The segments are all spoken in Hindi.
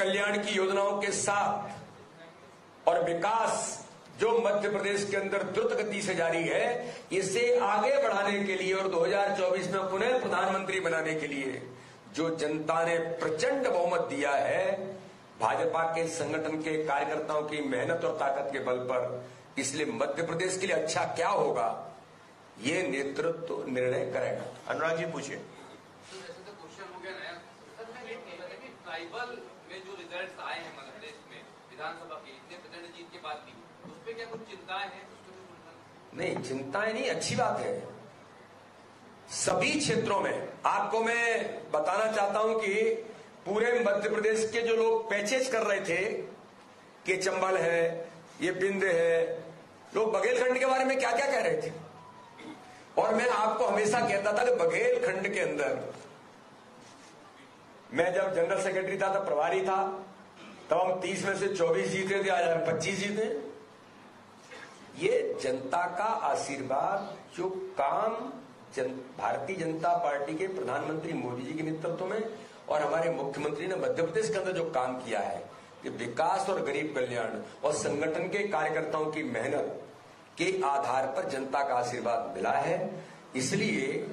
कल्याण की योजनाओं के साथ और विकास जो मध्य प्रदेश के अंदर द्रुत गति से जारी है, इसे आगे बढ़ाने के लिए और 2024 में पुनः प्रधानमंत्री बनाने के लिए जो जनता ने प्रचंड बहुमत दिया है, भाजपा के संगठन के कार्यकर्ताओं की मेहनत और ताकत के बल पर, इसलिए मध्य प्रदेश के लिए अच्छा क्या होगा ये नेतृत्व निर्णय करेगा। अनुराग जी पूछिए। ऐसे तो क्वेश्चन हो गया नया सर, मैं ये कह रहा था कि ट्राइबल में जो रिजल्ट्स आए हैं मध्य प्रदेश में विधानसभा के इतने प्रचंड जीत के बाद भी, उस पर क्या कुछ चिंताएं हैं? नहीं, चिंताएं नहीं, अच्छी बात है। सभी क्षेत्रों में आपको मैं बताना चाहता हूं कि पूरे मध्य प्रदेश के जो लोग पैचेज कर रहे थे कि चंबल है, ये बिंद है, लोग बघेलखंड के बारे में क्या क्या कह रहे थे, और मैं आपको हमेशा कहता था कि बघेलखंड के अंदर, मैं जब जनरल सेक्रेटरी था तब प्रभारी था, तब हम 30 में से 24 जीते थे, आज हम 25 जीते। ये जनता का आशीर्वाद, जो काम भारतीय जनता पार्टी के प्रधानमंत्री मोदी जी के नेतृत्व में और हमारे मुख्यमंत्री ने मध्य प्रदेश के अंदर जो काम किया है, कि विकास और गरीब कल्याण और संगठन के कार्यकर्ताओं की मेहनत के आधार पर जनता का आशीर्वाद मिला है। इसलिए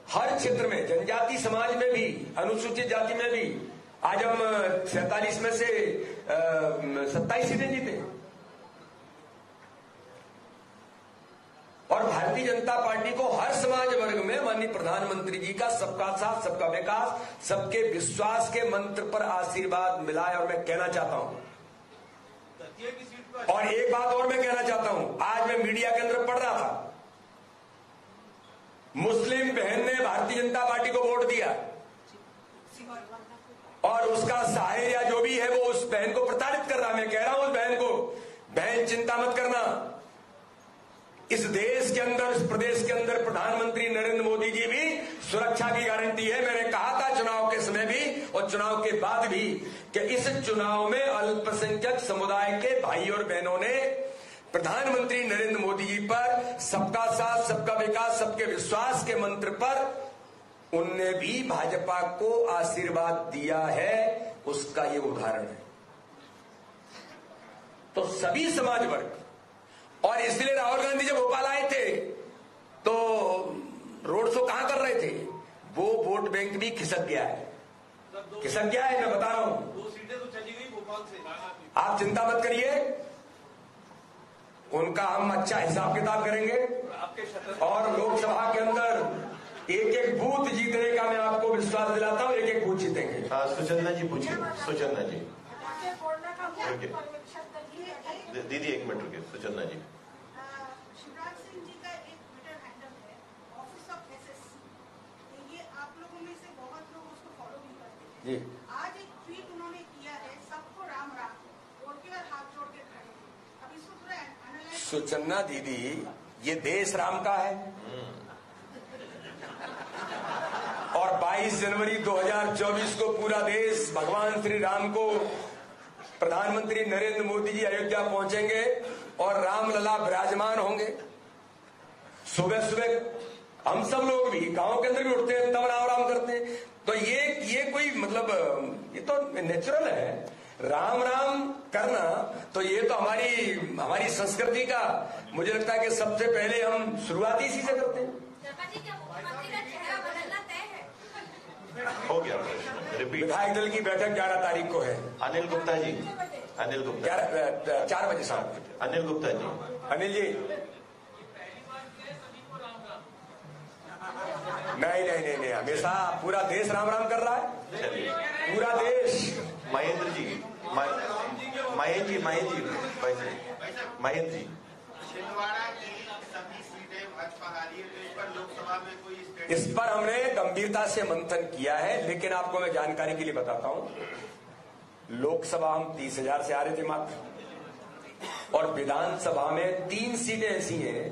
हर क्षेत्र में, जनजाति समाज में भी, अनुसूचित जाति में भी, आज हम 47 में से 27 सीटें जीते और भारतीय जनता पार्टी को हर समाज वर्ग में माननीय प्रधानमंत्री जी का सबका साथ, सबका विकास, सबके विश्वास के मंत्र पर आशीर्वाद मिला है। और मैं कहना चाहता हूं, और एक बात और मैं कहना चाहता हूं, आज मैं मीडिया के अंदर पढ़ रहा था, मुस्लिम बहन ने भारतीय जनता पार्टी को वोट दिया और उसका साहिर या जो भी है वो उस बहन को प्रताड़ित कर रहा। मैं कह रहा हूं उस बहन को, बहन चिंता मत करना, इस देश के अंदर, इस प्रदेश के अंदर प्रधानमंत्री नरेंद्र मोदी जी भी सुरक्षा की गारंटी है। मैंने कहा था चुनाव के समय भी और चुनाव के बाद भी कि इस चुनाव में अल्पसंख्यक समुदाय के भाई और बहनों ने प्रधानमंत्री नरेंद्र मोदी जी पर सबका साथ, सबका विकास, सबके विश्वास के मंत्र पर उनने भी भाजपा को आशीर्वाद दिया है। उसका ये उदाहरण है। तो सभी समाज वर्ग, और इसलिए राहुल गांधी जब भोपाल आए थे तो रोड शो कहां कर रहे थे, वो वोट बैंक भी खिसक गया है, खिसक गया है। मैं बता रहा हूं, 2 सीटें तो चली गई भोपाल से। आप चिंता मत करिए, उनका हम अच्छा हिसाब किताब करेंगे और लोकसभा के अंदर एक एक बूथ जीतने का मैं आपको विश्वास दिलाता हूं, एक एक बूथ जीतेंगे। सुचंदा जी पूछिए। सुचंदा जी, दीदी एक मिनट रुकिए। सुचंदा जी, शिवराज सिंह जी का एक ट्विटर हैंडल है ऑफिस ऑफ एसएस, ये आप लोगों में से बहुत लोग उसको फॉलो भी करते हैं जी। आज एक ट्वीट उन्होंने किया है, सबको राम राम बोल के और हाथ जोड़ के खड़े हैं। अब इसको थोड़ा एनालाइज। सुचन्ना दीदी, ये देश राम का है और 22 जनवरी 2024 को पूरा देश भगवान श्री राम को, प्रधानमंत्री नरेंद्र मोदी जी अयोध्या पहुंचेंगे और रामलला विराजमान होंगे। सुबह सुबह हम सब लोग भी गांव के अंदर भी उठते हैं, तब राम राम करते हैं। तो ये कोई मतलब, ये तो नेचुरल है राम राम करना। तो ये तो हमारी संस्कृति का, मुझे लगता है कि सबसे पहले हम शुरुआत इसी से करते हैं। हो गया। विधायक दल की बैठक 11 तारीख को है। अनिल गुप्ता जी, अनिल गुप्ता 4 बजे शाम। अनिल गुप्ता जी, अनिल जी, नहीं, हमेशा पूरा देश राम राम कर रहा है। चलिए, पूरा देश। महेंद्र जी, महेंद्र जी, महेंद्र जी, छिंदवाड़ा की सभी सीटें भाजपा हारी है, तो इस पर लोकसभा में कोई इस पर हमने गंभीरता से मंथन किया है। लेकिन आपको मैं जानकारी के लिए बताता हूं, लोकसभा हम 30,000 से आ रहे थे मात्र, और विधानसभा में 3 सीटें ऐसी हैं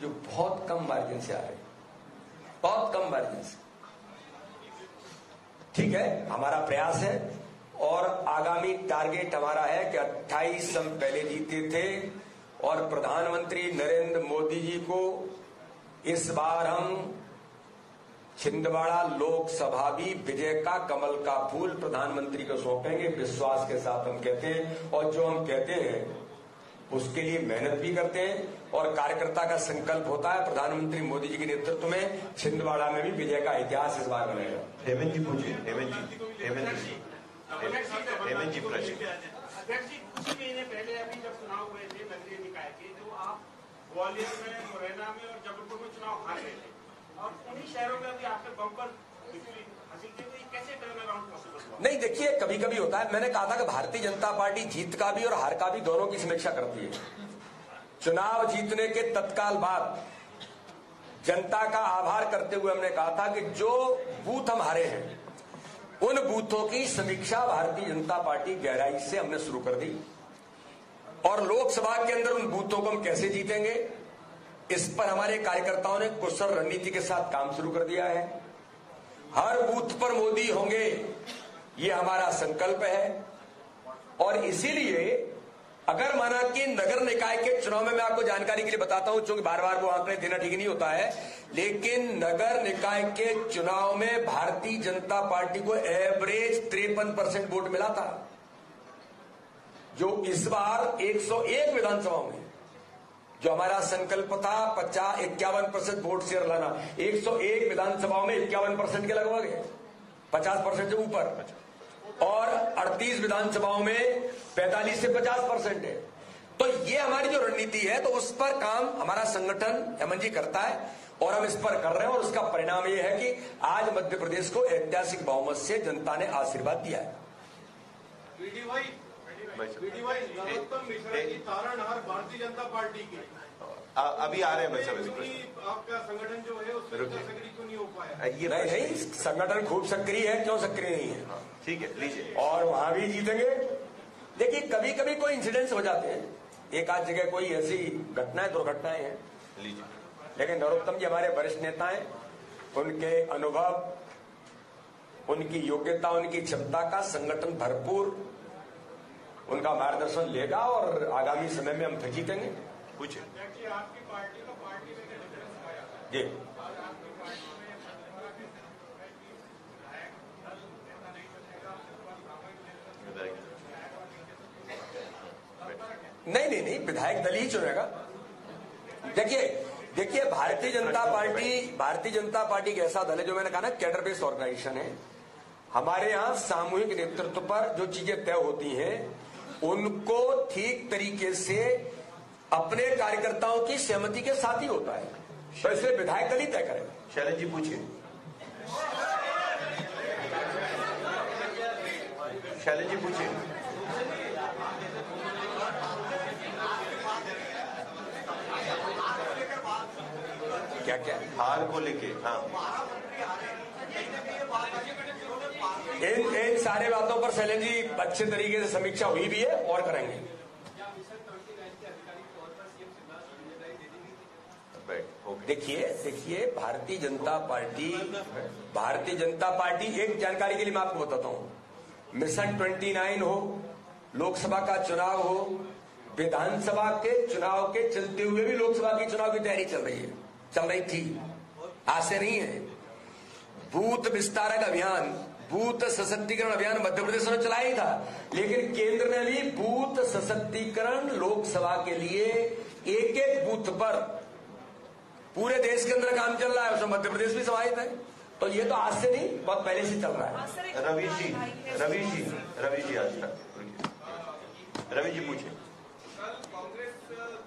जो बहुत कम मार्जिन से आ रही, बहुत कम मार्जिन से। ठीक है, हमारा प्रयास है और आगामी टारगेट हमारा है कि 28 हम पहले जीते थे और प्रधानमंत्री नरेंद्र मोदी जी को इस बार हम छिंदवाड़ा लोकसभा भी विजय का कमल का फूल प्रधानमंत्री को सौंपेंगे, विश्वास के साथ हम कहते हैं। और जो हम कहते हैं उसके लिए मेहनत भी करते हैं और कार्यकर्ता का संकल्प होता है। प्रधानमंत्री मोदी जी के नेतृत्व में छिंदवाड़ा में भी विजय का इतिहास इस बार बनेगा। हेमंत जी पूछिए। हेमंत जी प्रश्न। अध्यक्ष जी, कुछ महीने पहले अभी जब चुनाव हुए थे नगरीय निकाय के, जो आप ग्वालियर में, मुरैना में और जबलपुर में चुनाव हार गए थे और उन्हीं शहरों में अभी आपने बम्पर हासिल की, तो ये कैसे टर्न अराउंड पॉसिबल? नहीं, देखिए कभी कभी होता है। मैंने कहा था कि भारतीय जनता पार्टी जीत का भी और हार का भी दोनों की समीक्षा करती है। चुनाव जीतने के तत्काल बाद जनता का आभार करते हुए हमने कहा था कि जो बूथ हम हारे हैं उन बूथों की समीक्षा भारतीय जनता पार्टी गहराई से हमने शुरू कर दी और लोकसभा के अंदर उन बूथों को हम कैसे जीतेंगे इस पर हमारे कार्यकर्ताओं ने कुशल रणनीति के साथ काम शुरू कर दिया है। हर बूथ पर मोदी होंगे, ये हमारा संकल्प है। और इसीलिए अगर माना कि नगर निकाय के चुनाव में, मैं आपको जानकारी के लिए बताता हूं, क्योंकि बार बार वो आंकड़े देना ठीक नहीं होता है, लेकिन नगर निकाय के चुनाव में भारतीय जनता पार्टी को एवरेज 53% वोट मिला था, जो इस बार 101 विधानसभाओं में जो हमारा संकल्प था 51% वोट शेयर लाना, 101 विधानसभाओं में 51% के लगभग है, 50% से ऊपर, और 38 विधानसभाओं में 45 से 50% है। तो ये हमारी जो रणनीति है, तो उस पर काम हमारा संगठन हेमंत जी करता है और हम इस पर कर रहे हैं। और उसका परिणाम ये है कि आज मध्य प्रदेश को ऐतिहासिक बहुमत से जनता ने आशीर्वाद दिया है। तारणहार भारतीय जनता पार्टी की अभी आ रहे हैं बच्चा, आपका संगठन जो है उसमें सक्रिय क्यों नहीं हो पाया? ये नहीं, संगठन खूब सक्रिय है, क्यों सक्रिय नहीं है? ठीक है, लीजिए। और वहां भी जीतेंगे। देखिए कभी कभी कोई इंसिडेंट्स हो जाते हैं, एक आध जगह कोई ऐसी घटनाएं दुर्घटनाएं हैं, लीजिए। लेकिन नरोत्तम जी हमारे वरिष्ठ नेता हैं, उनके अनुभव, उनकी योग्यता, उनकी क्षमता का संगठन भरपूर उनका मार्गदर्शन लेगा और आगामी समय में हम फिर जीतेंगे। पूछिए। आपकी पार्टी को पार्टी में डिफरेंस आया जी, नहीं, विधायक दल ही चुनेगा। देखिए भारतीय जनता पार्टी एक ऐसा दल है जो मैंने कहा ना, कैडर बेस्ड ऑर्गेनाइजेशन है। हमारे यहाँ सामूहिक नेतृत्व पर जो चीजें तय होती हैं उनको ठीक तरीके से अपने कार्यकर्ताओं की सहमति के साथ ही होता है, तो इसलिए विधायक दल ही तय करेगा। शैलेश जी पूछिए। शैलेश जी पूछिए। क्या हार को लेके? हाँ, इन सारे बातों पर शैलेश जी अच्छे तरीके से समीक्षा हुई भी है और करेंगे। देखिए भारतीय जनता पार्टी एक जानकारी के लिए मैं आपको बताता हूं, मिशन 29 हो, लोकसभा का चुनाव हो, विधानसभा के चुनाव के चलते हुए भी लोकसभा की चुनाव की तैयारी चल रही थी, आज से नहीं है। बूथ विस्तारक अभियान, बूथ सशक्तिकरण अभियान मध्य प्रदेश में चलाया ही था, लेकिन केंद्र ने भी बूथ सशक्तिकरण लोकसभा के लिए एक एक बूथ पर पूरे देश के अंदर काम चल रहा है, उसमें मध्य प्रदेश भी समाहित है। तो ये तो आज से नहीं, बहुत पहले से चल रहा है। रवि जी आज तक। रवि जी पूछिए। कल कांग्रेस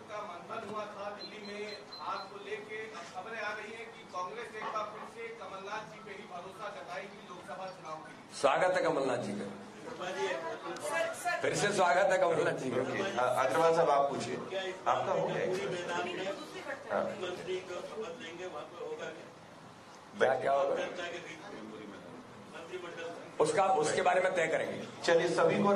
का मंथन हुआ था दिल्ली में, आपको लेके खबरें आ रही है कि कांग्रेस एक बार फिर से कमलनाथ जी पे ही भरोसा जताएगी लोकसभा चुनाव के लिए। स्वागत है कमलनाथ जी का, फिर से स्वागत है कमलनाथ जी का। अग्रवाल साहब आप पूछिए, आपका हो गया? क्या होगा उसके बारे में तय करेंगे। चलिए, सभी को